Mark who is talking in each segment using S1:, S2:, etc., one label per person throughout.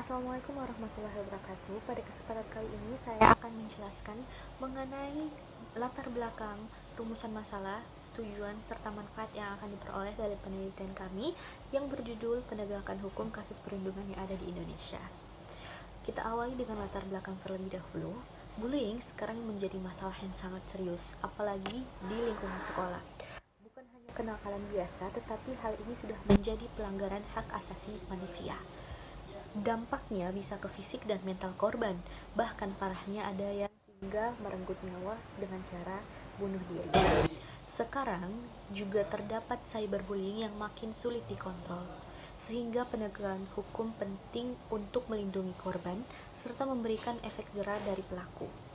S1: Assalamualaikum warahmatullahi wabarakatuh. Pada kesempatan kali ini saya akan menjelaskan mengenai latar belakang, rumusan masalah, tujuan, serta manfaat yang akan diperoleh dari penelitian kami yang berjudul Penegakan Hukum Kasus Perundungan yang ada di Indonesia. Kita awali dengan latar belakang terlebih dahulu. Bullying sekarang menjadi masalah yang sangat serius, apalagi di lingkungan sekolah. Bukan hanya kenakalan biasa, tetapi hal ini sudah menjadi pelanggaran hak asasi manusia. Dampaknya bisa ke fisik dan mental korban, bahkan parahnya ada yang hingga merenggut nyawa dengan cara bunuh diri. Sekarang juga terdapat cyberbullying yang makin sulit dikontrol, sehingga penegakan hukum penting untuk melindungi korban serta memberikan efek jera dari pelaku.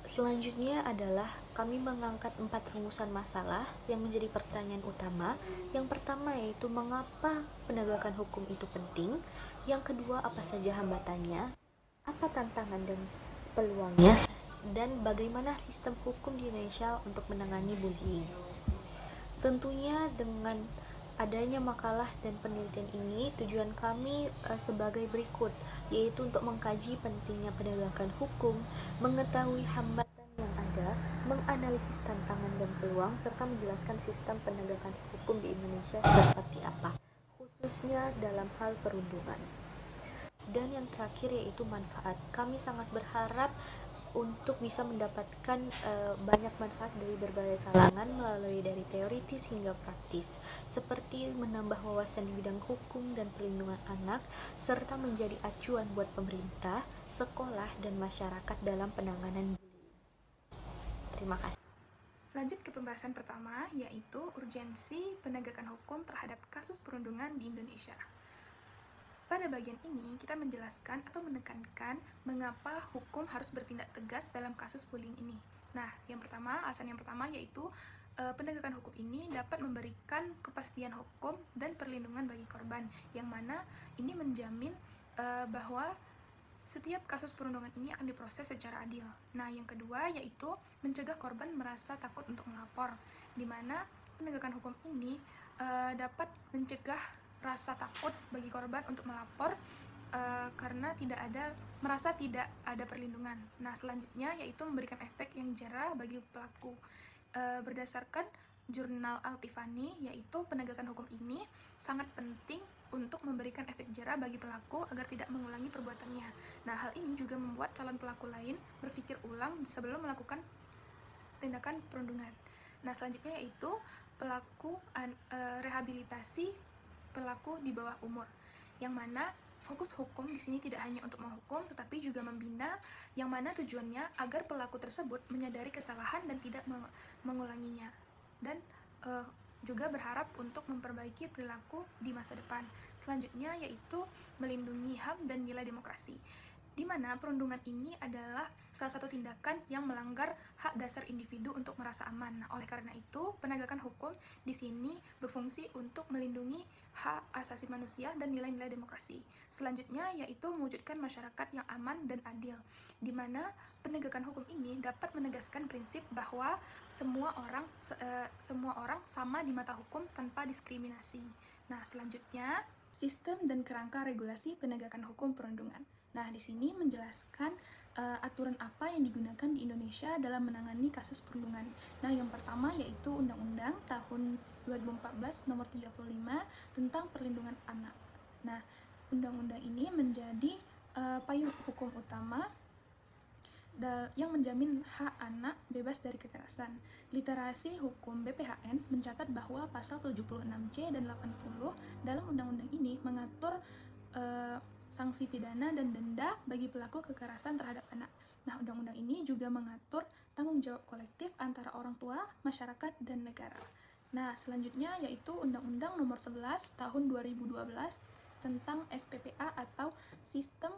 S1: Selanjutnya adalah kami mengangkat 4 rumusan masalah yang menjadi pertanyaan utama. Yang pertama yaitu mengapa penegakan hukum itu penting. Yang kedua, apa saja hambatannya, apa tantangan dan peluangnya, dan bagaimana sistem hukum di Indonesia untuk menangani bullying. Tentunya dengan adanya makalah dan penelitian ini, tujuan kami sebagai berikut, yaitu untuk mengkaji pentingnya penegakan hukum, mengetahui hambatan yang ada, menganalisis tantangan dan peluang, serta menjelaskan sistem penegakan hukum di Indonesia seperti apa, khususnya dalam hal perundungan. Dan yang terakhir yaitu manfaat. Kami sangat berharap untuk bisa mendapatkan banyak manfaat dari berbagai kalangan melalui dari teoritis hingga praktis, seperti menambah wawasan di bidang hukum dan perlindungan anak, serta menjadi acuan buat pemerintah, sekolah, dan masyarakat dalam penanganan bullying. Terima kasih.
S2: Lanjut ke pembahasan pertama, yaitu urgensi penegakan hukum terhadap kasus perundungan di Indonesia. Pada bagian ini, kita menjelaskan atau menekankan mengapa hukum harus bertindak tegas dalam kasus bullying ini. Nah, alasan yang pertama yaitu penegakan hukum ini dapat memberikan kepastian hukum dan perlindungan bagi korban, yang mana ini menjamin bahwa setiap kasus perundungan ini akan diproses secara adil. Nah, yang kedua yaitu mencegah korban merasa takut untuk melapor, di mana penegakan hukum ini dapat mencegah rasa takut bagi korban untuk melapor karena merasa tidak ada perlindungan. Nah, selanjutnya yaitu memberikan efek yang jera bagi pelaku. Berdasarkan jurnal Al-Tifani, yaitu penegakan hukum ini sangat penting untuk memberikan efek jera bagi pelaku agar tidak mengulangi perbuatannya. Nah, hal ini juga membuat calon pelaku lain berpikir ulang sebelum melakukan tindakan perundungan. Nah, selanjutnya yaitu rehabilitasi pelaku di bawah umur, yang mana fokus hukum di sini tidak hanya untuk menghukum, tetapi juga membina, yang mana tujuannya agar pelaku tersebut menyadari kesalahan dan tidak mengulanginya, dan juga berharap untuk memperbaiki perilaku di masa depan. Selanjutnya yaitu melindungi HAM dan nilai demokrasi, di mana perundungan ini adalah salah satu tindakan yang melanggar hak dasar individu untuk merasa aman. Nah, oleh karena itu, penegakan hukum di sini berfungsi untuk melindungi hak asasi manusia dan nilai-nilai demokrasi. Selanjutnya yaitu mewujudkan masyarakat yang aman dan adil, di mana penegakan hukum ini dapat menegaskan prinsip bahwa semua orang sama di mata hukum tanpa diskriminasi. Nah, selanjutnya sistem dan kerangka regulasi penegakan hukum perundungan. Nah, di sini menjelaskan aturan apa yang digunakan di Indonesia dalam menangani kasus perundungan. Nah, yang pertama yaitu Undang-Undang tahun 2014 nomor 35 tentang perlindungan anak. Nah, undang-undang ini menjadi payung hukum utama yang menjamin hak anak bebas dari kekerasan. Literasi hukum BPHN mencatat bahwa pasal 76C dan 80 dalam undang-undang ini mengatur sanksi pidana dan denda bagi pelaku kekerasan terhadap anak. Nah, undang-undang ini juga mengatur tanggung jawab kolektif antara orang tua, masyarakat, dan negara. Nah, selanjutnya yaitu Undang-Undang Nomor 11 Tahun 2012 tentang SPPA atau Sistem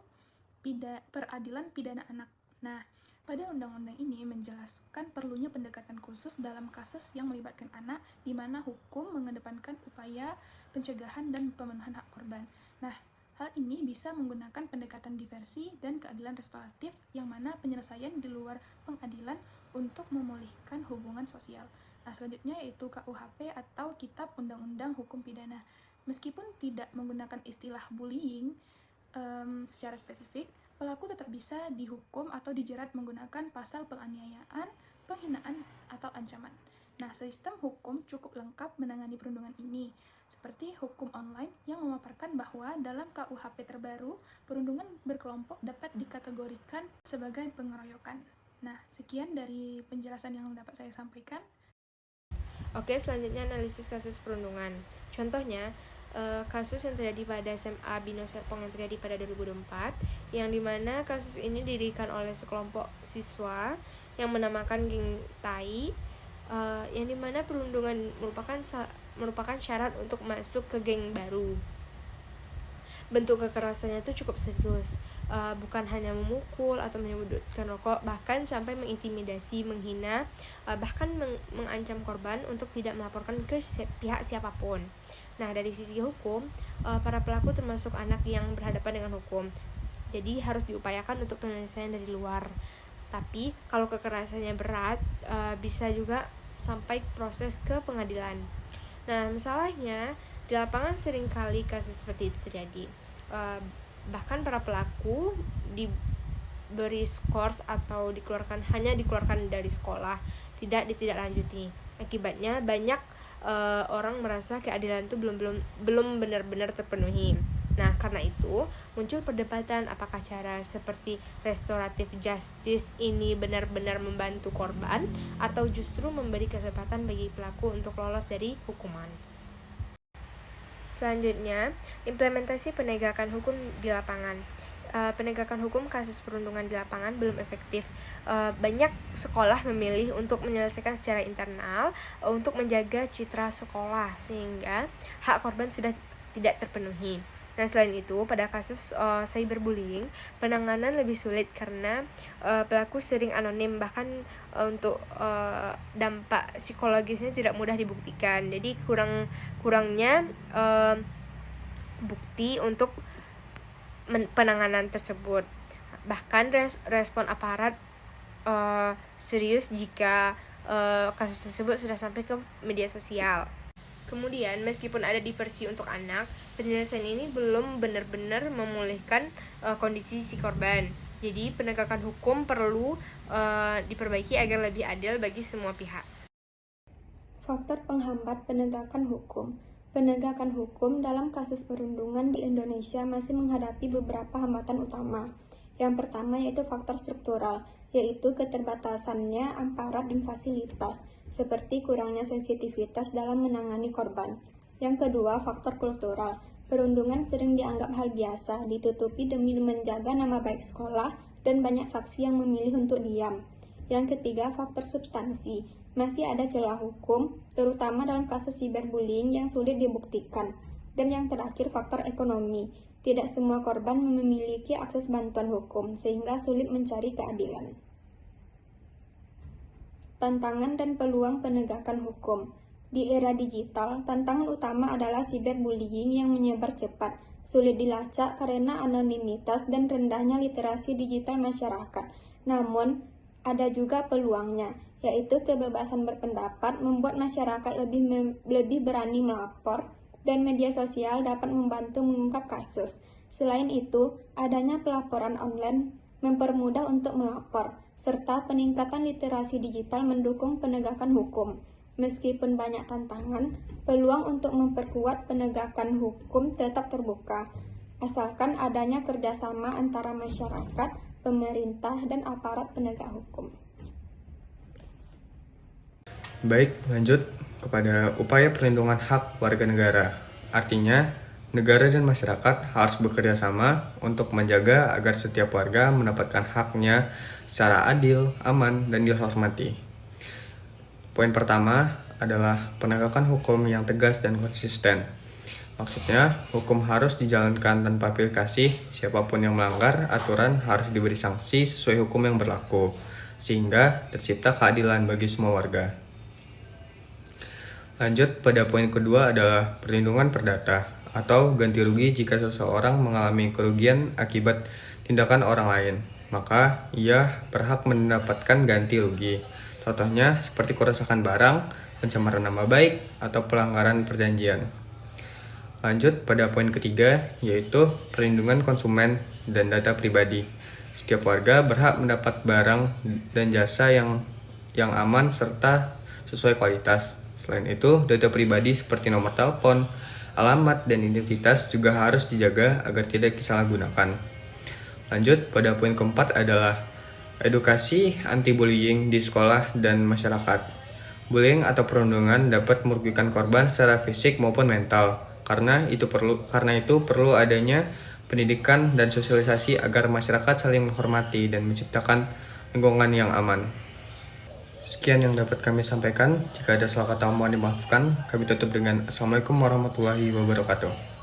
S2: Peradilan Pidana Anak. Nah, pada undang-undang ini menjelaskan perlunya pendekatan khusus dalam kasus yang melibatkan anak, di mana hukum mengedepankan upaya pencegahan dan pemenuhan hak korban. Nah, hal ini bisa menggunakan pendekatan diversi dan keadilan restoratif, yang mana penyelesaian di luar pengadilan untuk memulihkan hubungan sosial. Nah, selanjutnya yaitu KUHP atau Kitab Undang-Undang Hukum Pidana. Meskipun tidak menggunakan istilah bullying secara spesifik, pelaku tetap bisa dihukum atau dijerat menggunakan pasal penganiayaan, penghinaan, atau ancaman. Nah, sistem hukum cukup lengkap menangani perundungan ini, seperti hukum online yang memaparkan bahwa dalam KUHP terbaru, perundungan berkelompok dapat dikategorikan sebagai pengeroyokan. Nah, sekian dari penjelasan yang dapat saya sampaikan.
S3: Oke, selanjutnya analisis kasus perundungan. Contohnya, kasus yang terjadi pada SMA Bino Serpong yang terjadi pada 2024, yang dimana kasus ini didirikan oleh sekelompok siswa yang menamakan geng Tai, yang dimana perundungan merupakan syarat untuk masuk ke geng baru. Bentuk kekerasannya itu cukup serius, bukan hanya memukul atau menyebutkan rokok, bahkan sampai mengintimidasi, menghina, bahkan mengancam korban untuk tidak melaporkan ke pihak siapapun. Nah, dari sisi hukum, para pelaku termasuk anak yang berhadapan dengan hukum, jadi harus diupayakan untuk penyelesaian dari luar. Tapi kalau kekerasannya berat, bisa juga sampai proses ke pengadilan. Nah, masalahnya di lapangan seringkali kasus seperti itu terjadi. Bahkan para pelaku diberi skors atau hanya dikeluarkan dari sekolah, tidak ditindaklanjuti. Akibatnya banyak orang merasa keadilan itu belum benar-benar terpenuhi. Nah, karena itu muncul perdebatan apakah cara seperti restoratif justice ini benar-benar membantu korban atau justru memberi kesempatan bagi pelaku untuk lolos dari hukuman. Selanjutnya, implementasi penegakan hukum di lapangan. Penegakan hukum kasus perundungan di lapangan belum efektif. Banyak sekolah memilih untuk menyelesaikan secara internal untuk menjaga citra sekolah, sehingga hak korban sudah tidak terpenuhi. Nah, selain itu, pada kasus cyberbullying, penanganan lebih sulit karena pelaku sering anonim, bahkan untuk dampak psikologisnya tidak mudah dibuktikan. Jadi kurangnya bukti untuk penanganan tersebut. Bahkan respon aparat serius jika kasus tersebut sudah sampai ke media sosial. Kemudian, meskipun ada diversi untuk anak, penyelesaian ini belum benar-benar memulihkan kondisi si korban. Jadi, penegakan hukum perlu diperbaiki agar lebih adil bagi semua pihak.
S4: Faktor penghambat penegakan hukum. Penegakan hukum dalam kasus perundungan di Indonesia masih menghadapi beberapa hambatan utama. Yang pertama yaitu faktor struktural, yaitu keterbatasannya aparat dan fasilitas, seperti kurangnya sensitivitas dalam menangani korban. Yang kedua, faktor kultural. Perundungan sering dianggap hal biasa, ditutupi demi menjaga nama baik sekolah, dan banyak saksi yang memilih untuk diam. Yang ketiga, faktor substansi. Masih ada celah hukum, terutama dalam kasus cyberbullying yang sulit dibuktikan. Dan yang terakhir, faktor ekonomi. Tidak semua korban memiliki akses bantuan hukum, sehingga sulit mencari keadilan. Tantangan dan peluang penegakan hukum. Di era digital, tantangan utama adalah cyberbullying yang menyebar cepat, sulit dilacak karena anonimitas dan rendahnya literasi digital masyarakat. Namun, ada juga peluangnya, yaitu kebebasan berpendapat membuat masyarakat lebih berani melapor, dan media sosial dapat membantu mengungkap kasus. Selain itu, adanya pelaporan online mempermudah untuk melapor, serta peningkatan literasi digital mendukung penegakan hukum. Meskipun banyak tantangan, peluang untuk memperkuat penegakan hukum tetap terbuka, asalkan adanya kerjasama antara masyarakat, pemerintah, dan aparat penegak hukum.
S5: Baik, lanjut kepada upaya perlindungan hak warga negara. Artinya, negara dan masyarakat harus bekerja sama untuk menjaga agar setiap warga mendapatkan haknya secara adil, aman, dan dihormati. Poin pertama adalah penegakan hukum yang tegas dan konsisten. Maksudnya, hukum harus dijalankan tanpa pilih kasih, siapapun yang melanggar aturan harus diberi sanksi sesuai hukum yang berlaku, sehingga tercipta keadilan bagi semua warga. Lanjut pada poin kedua adalah perlindungan perdata atau ganti rugi jika seseorang mengalami kerugian akibat tindakan orang lain, maka ia berhak mendapatkan ganti rugi. Contohnya seperti kerusakan barang, pencemaran nama baik, atau pelanggaran perjanjian. Lanjut pada poin ketiga, yaitu perlindungan konsumen dan data pribadi. Setiap warga berhak mendapat barang dan jasa yang aman serta sesuai kualitas. Selain itu, data pribadi seperti nomor telepon, alamat, dan identitas juga harus dijaga agar tidak disalahgunakan. Lanjut pada poin keempat adalah edukasi anti-bullying di sekolah dan masyarakat. Bullying atau perundungan dapat merugikan korban secara fisik maupun mental. Karena itu perlu adanya pendidikan dan sosialisasi agar masyarakat saling menghormati dan menciptakan lingkungan yang aman. Sekian yang dapat kami sampaikan. Jika ada salah kata mohon dimaafkan. Kami tutup dengan Assalamualaikum warahmatullahi wabarakatuh.